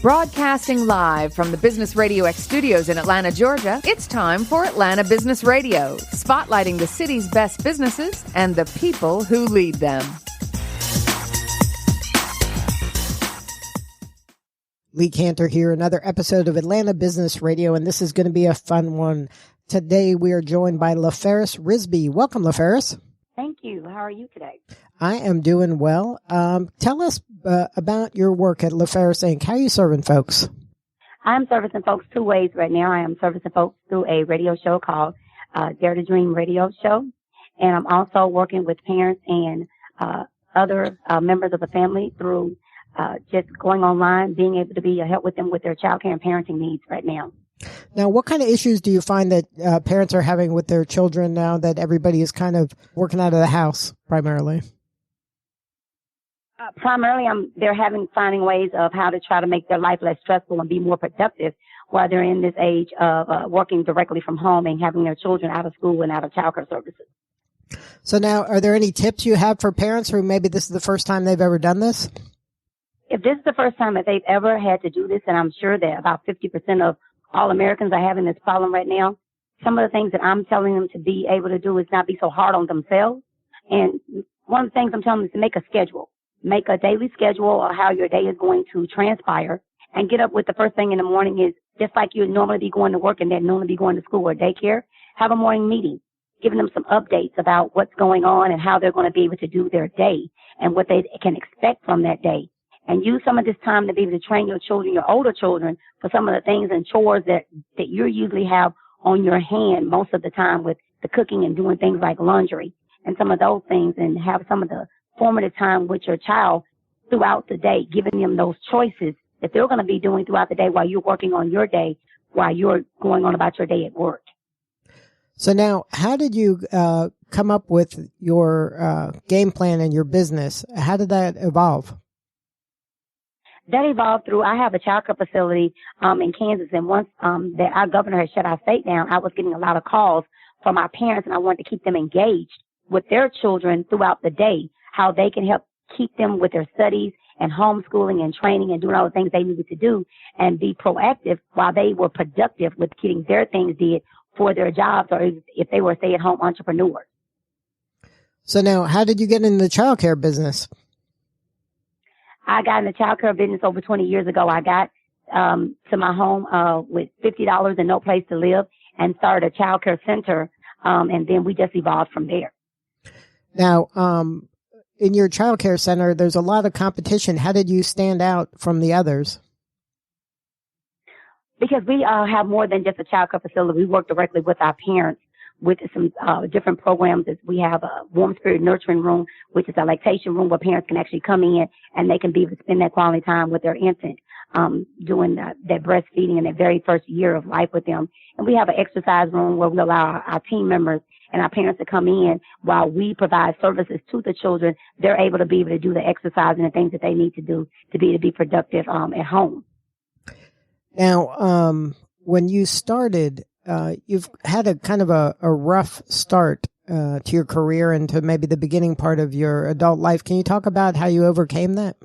Broadcasting live from the Business Radio X studios in Atlanta, Georgia, it's time for Atlanta Business Radio, spotlighting the city's best businesses and the people who lead them. Lee Cantor here, another episode of Atlanta Business Radio, and this is going to be a fun one. Today we are joined by LaFarris Risby. Welcome, LaFarris. Thank you. How are you today? I am doing well. Tell us about your work at LaFarris Inc. How are you serving folks? I'm servicing folks two ways right now. I am servicing folks through a radio show called Dare to Dream Radio Show, and I'm also working with parents and other members of the family through just going online, being able to be a help with them with their childcare and parenting needs right now. Now, what kind of issues do you find that parents are having with their children now that everybody is kind of working out of the house primarily? Primarily, they're finding ways of how to try to make their life less stressful and be more productive while they're in this age of working directly from home and having their children out of school and out of childcare services. So now, are there any tips you have for parents who maybe this is the first time they've ever done this? If this is the first time that they've ever had to do this, and I'm sure that about 50% of all Americans are having this problem right now, some of the things that I'm telling them to be able to do is not be so hard on themselves. And one of the things I'm telling them is to make a schedule. Make a daily schedule of how your day is going to transpire and get up with the first thing in the morning is just like you would normally be going to work and then normally be going to school or daycare. Have a morning meeting, giving them some updates about what's going on and how they're going to be able to do their day and what they can expect from that day. And use some of this time to be able to train your children, your older children, for some of the things and chores that you usually have on your hand most of the time with the cooking and doing things like laundry and some of those things, and have some of the formative time with your child throughout the day, giving them those choices that they're going to be doing throughout the day while you're working on your day, while you're going on about your day at work. So now, how did you come up with your game plan and your business? How did that evolve? That evolved through, I have a childcare facility in Kansas, and once that our governor had shut our state down, I was getting a lot of calls from our parents, and I wanted to keep them engaged with their children throughout the day, how they can help keep them with their studies and homeschooling and training and doing all the things they needed to do and be proactive while they were productive with getting their things did for their jobs, or if they were stay-at-home entrepreneurs. So now, how did you get into the childcare business? I got in the childcare business over 20 years ago. I got to my home with $50 and no place to live and started a childcare center, and then we just evolved from there. Now, in your childcare center, there's a lot of competition. How did you stand out from the others? Because we have more than just a childcare facility. We work directly with our parents with some different programs. We have a warm spirit nurturing room, which is a lactation room where parents can actually come in and they can be able to spend that quality time with their infant, doing that breastfeeding in their very first year of life with them. And we have an exercise room where we allow our team members and our parents to come in while we provide services to the children. They're able to be able to do the exercise and the things that they need to do to be productive at home. Now, when you started, you've had a kind of a rough start to your career and to maybe the beginning part of your adult life. Can you talk about how you overcame that?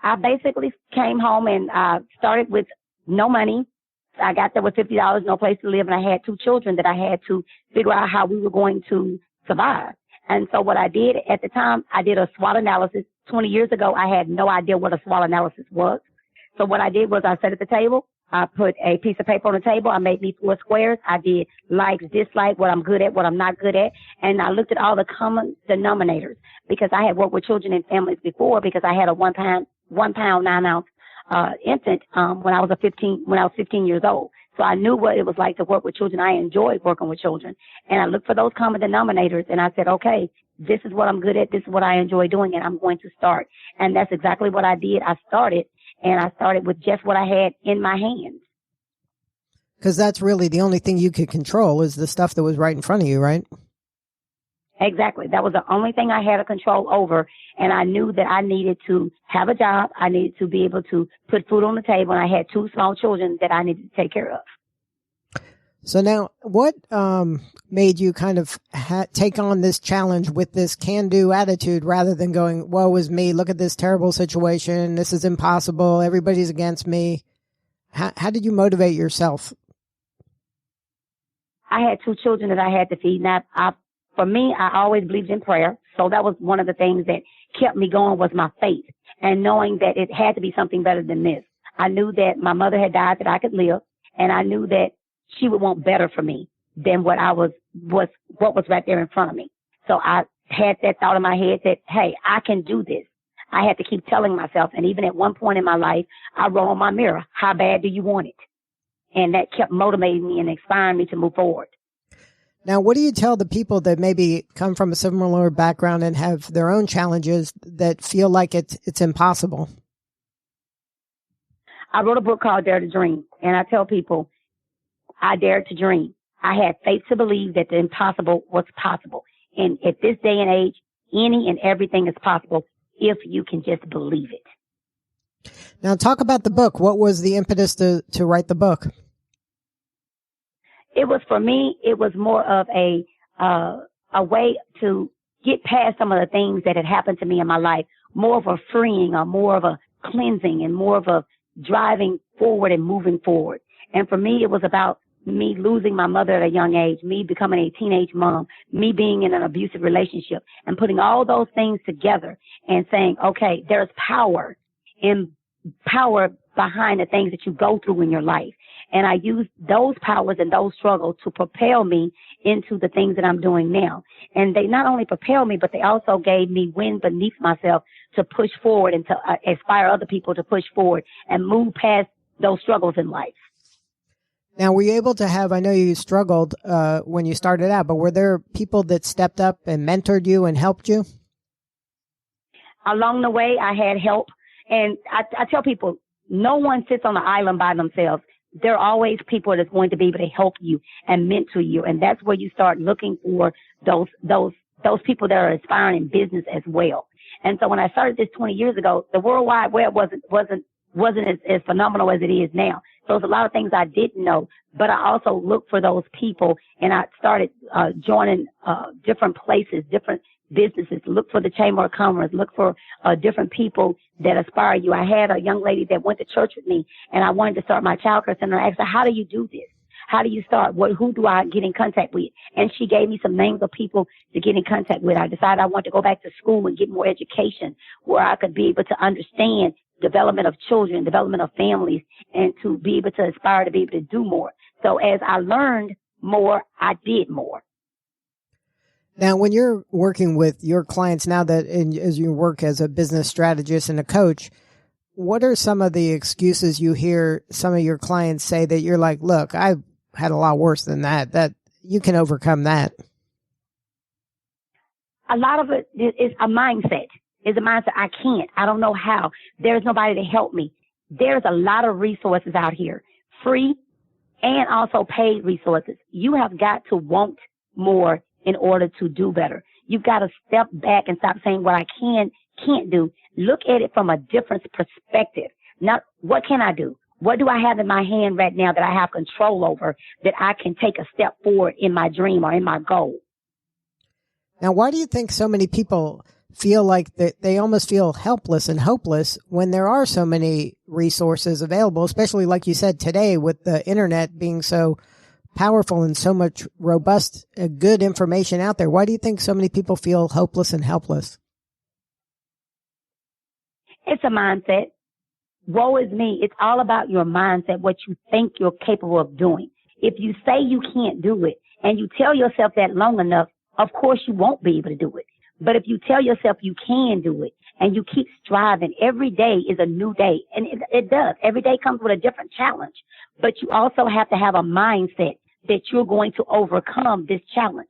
I basically came home and started with no money. I got there with $50, no place to live, and I had two children that I had to figure out how we were going to survive. And so what I did at the time, I did a SWOT analysis. 20 years ago, I had no idea what a SWOT analysis was. So what I did was I sat at the table. I put a piece of paper on the table. I made me 4 squares. I did likes, dislikes, what I'm good at, what I'm not good at. And I looked at all the common denominators because I had worked with children and families before because I had a 1 pound, 9 ounce infant when I was 15 years old. So I knew what it was like to work with children. I enjoyed working with children. And I looked for those common denominators and I said, okay, this is what I'm good at. This is what I enjoy doing and I'm going to start. And that's exactly what I did. I started with just what I had in my hands. Because that's really the only thing you could control is the stuff that was right in front of you, right? Exactly. That was the only thing I had a control over. And I knew that I needed to have a job. I needed to be able to put food on the table. And I had 2 small children that I needed to take care of. So now, what made you kind of take on this challenge with this can-do attitude rather than going, woe is me, look at this terrible situation, this is impossible, everybody's against me? How did you motivate yourself? I had 2 children that I had to feed. Now, for me, I always believed in prayer. So that was one of the things that kept me going was my faith and knowing that it had to be something better than this. I knew that my mother had died that I could live, and I knew that she would want better for me than what was right there in front of me. So I had that thought in my head that, hey, I can do this. I had to keep telling myself. And even at one point in my life, I wrote on my mirror, how bad do you want it? And that kept motivating me and inspiring me to move forward. Now, what do you tell the people that maybe come from a similar background and have their own challenges that feel like it's impossible? I wrote a book called Dare to Dream, and I tell people, I dared to dream. I had faith to believe that the impossible was possible. And at this day and age, any and everything is possible if you can just believe it. Now, talk about the book. What was the impetus to write the book? It was, for me, it was more of a way to get past some of the things that had happened to me in my life, more of a freeing or more of a cleansing and more of a driving forward and moving forward. And for me, it was about me losing my mother at a young age, me becoming a teenage mom, me being in an abusive relationship, and putting all those things together and saying, okay, there's power behind the things that you go through in your life. And I used those powers and those struggles to propel me into the things that I'm doing now. And they not only propelled me, but they also gave me wind beneath myself to push forward and to inspire other people to push forward and move past those struggles in life. Now, were you able to have, I know you struggled when you started out, but were there people that stepped up and mentored you and helped you? Along the way, I had help. And I tell people, no one sits on the island by themselves. There are always people that's going to be able to help you and mentor you. And that's where you start looking for those people that are aspiring in business as well. And so when I started this 20 years ago, the World Wide Web wasn't as phenomenal as it is now. So there's a lot of things I didn't know, but I also looked for those people, and I started joining different places, different businesses, look for the Chamber of Commerce, look for different people that aspire you. I had a young lady that went to church with me, and I wanted to start my childcare center. I asked her, how do you do this? How do you start? Who do I get in contact with? And she gave me some names of people to get in contact with. I decided I wanted to go back to school and get more education where I could be able to understand development of children, development of families, and to be able to aspire to be able to do more. So as I learned more, I did more. Now, when you're working with your clients now as you work as a business strategist and a coach, what are some of the excuses you hear some of your clients say that you're like, look, I've had a lot worse than that you can overcome that? A lot of it is a mindset. Is a mindset. I don't know how. There's nobody to help me. There's a lot of resources out here, free and also paid resources. You have got to want more in order to do better. You've got to step back and stop saying what I can't do. Look at it from a different perspective. Not what can I do? What do I have in my hand right now that I have control over that I can take a step forward in my dream or in my goal? Now, why do you think so many people feel like they almost feel helpless and hopeless when there are so many resources available, especially like you said today with the internet being so powerful and so much robust, good information out there? Why do you think so many people feel hopeless and helpless? It's a mindset. Woe is me. It's all about your mindset, what you think you're capable of doing. If you say you can't do it and you tell yourself that long enough, of course you won't be able to do it. But if you tell yourself you can do it and you keep striving, every day is a new day. And it does. Every day comes with a different challenge. But you also have to have a mindset that you're going to overcome this challenge.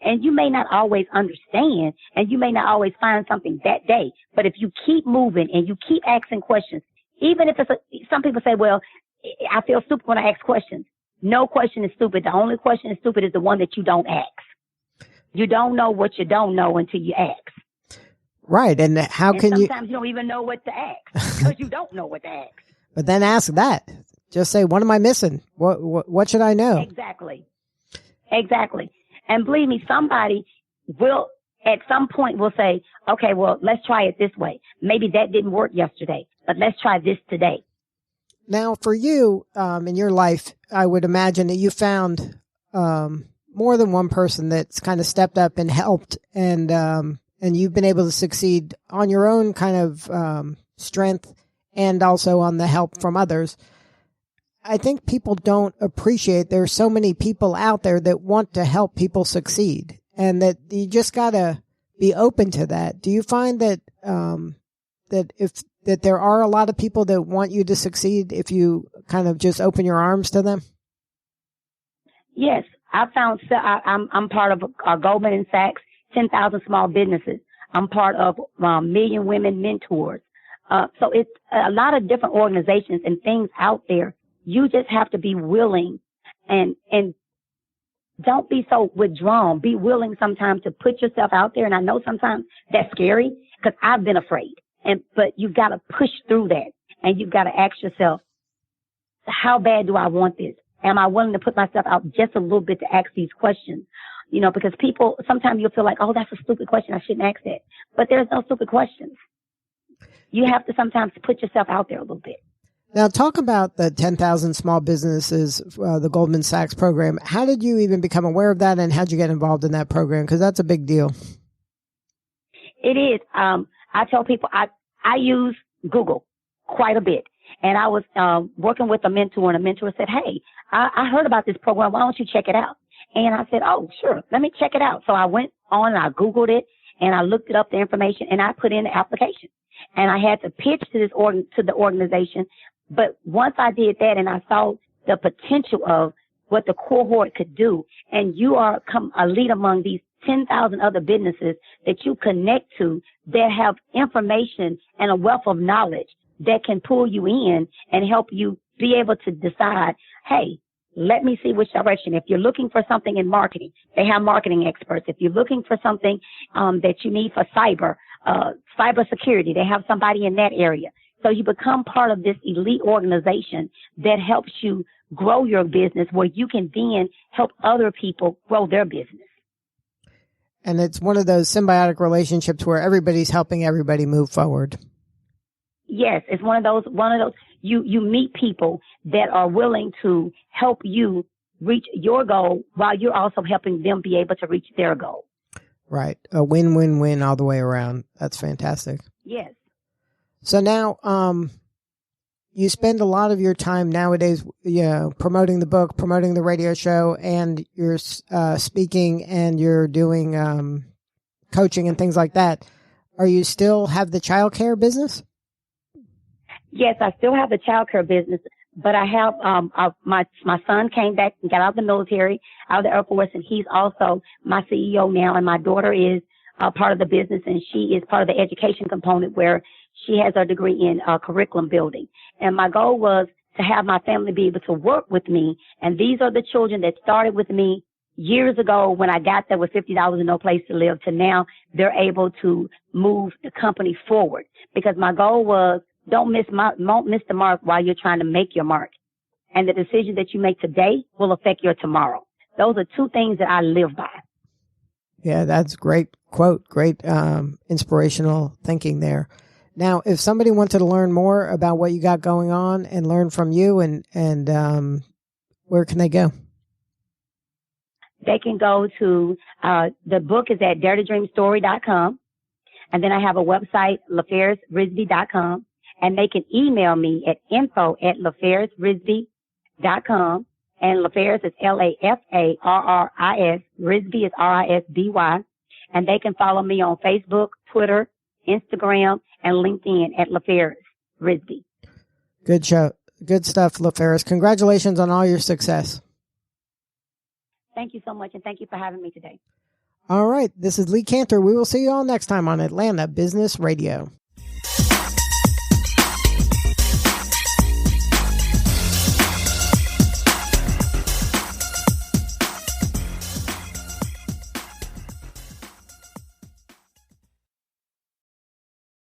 And you may not always understand and you may not always find something that day. But if you keep moving and you keep asking questions, even if some people say, well, I feel stupid when I ask questions. No question is stupid. The only question is stupid is the one that you don't ask. You don't know what you don't know until you ask. Right. And how can you? Sometimes you don't even know what to ask because you don't know what to ask. But then ask that. Just say, what am I missing? What should I know? Exactly. And believe me, somebody will at some point will say, okay, well, let's try it this way. Maybe that didn't work yesterday, but let's try this today. Now, for you, in your life, I would imagine that you found more than one person that's kind of stepped up and helped, and you've been able to succeed on your own kind of strength and also on the help from others. I think people don't appreciate there's so many people out there that want to help people succeed, and that you just got to be open to that. Do you find that that there are a lot of people that want you to succeed if you kind of just open your arms to them? Yes, I found I'm part of Goldman Sachs 10,000 Small Businesses. I'm part of Million Women Mentors. So it's a lot of different organizations and things out there. You just have to be willing and don't be so withdrawn. Be willing sometimes to put yourself out there. And I know sometimes that's scary because I've been afraid. But you've got to push through that, and you've got to ask yourself, how bad do I want this? Am I willing to put myself out just a little bit to ask these questions? You know, because people, sometimes you'll feel like, oh, that's a stupid question. I shouldn't ask that. But there's no stupid questions. You have to sometimes put yourself out there a little bit. Now, talk about the 10,000 Small Businesses, the Goldman Sachs program. How did you even become aware of that, and how did you get involved in that program? Because that's a big deal. It is. I tell people I use Google quite a bit. And I was working with a mentor, and a mentor said, hey, I heard about this program. Why don't you check it out? And I said, oh, sure. Let me check it out. So I went on and I Googled it, and I looked it up, the information, and I put in the application. And I had to pitch to the organization. But once I did that and I saw the potential of what the cohort could do, and you are a lead among these 10,000 other businesses that you connect to that have information and a wealth of knowledge that can pull you in and help you be able to decide, hey, let me see which direction. If you're looking for something in marketing, they have marketing experts. If you're looking for something that you need for cyber security, they have somebody in that area. So you become part of this elite organization that helps you grow your business, where you can then help other people grow their business. And it's one of those symbiotic relationships where everybody's helping everybody move forward. Yes, it's one of those, you meet people that are willing to help you reach your goal while you're also helping them be able to reach their goal. Right. A win-win-win all the way around. That's fantastic. Yes. So now, you spend a lot of your time nowadays, promoting the book, promoting the radio show, and you're speaking, and you're doing coaching and things like that. Are you still have the childcare business? Yes, I still have the childcare business, but I have my son came back and got out of the military, out of the Air Force, and he's also my CEO now. And my daughter is part of the business, and she is part of the education component where she has her degree in curriculum building. And my goal was to have my family be able to work with me. And these are the children that started with me years ago when I got there with $50 and no place to live, to now they're able to move the company forward. Because my goal was, don't miss the mark while you're trying to make your mark. And the decision that you make today will affect your tomorrow. Those are two things that I live by. Yeah, that's great quote, great inspirational thinking there. Now, if somebody wanted to learn more about what you got going on and learn from you, and where can they go? They can go to, the book is at daretodreamstory.com. And then I have a website, LaFarrisRisby.com. And they can email me at info@LaFarrisRisby.com. And LaFarris is LaFarris. Risby is Risby. And they can follow me on Facebook, Twitter, Instagram, and LinkedIn at LaFarris Risby. Good show. Good stuff, LaFarris. Congratulations on all your success. Thank you so much, and thank you for having me today. All right. This is Lee Cantor. We will see you all next time on Atlanta Business Radio.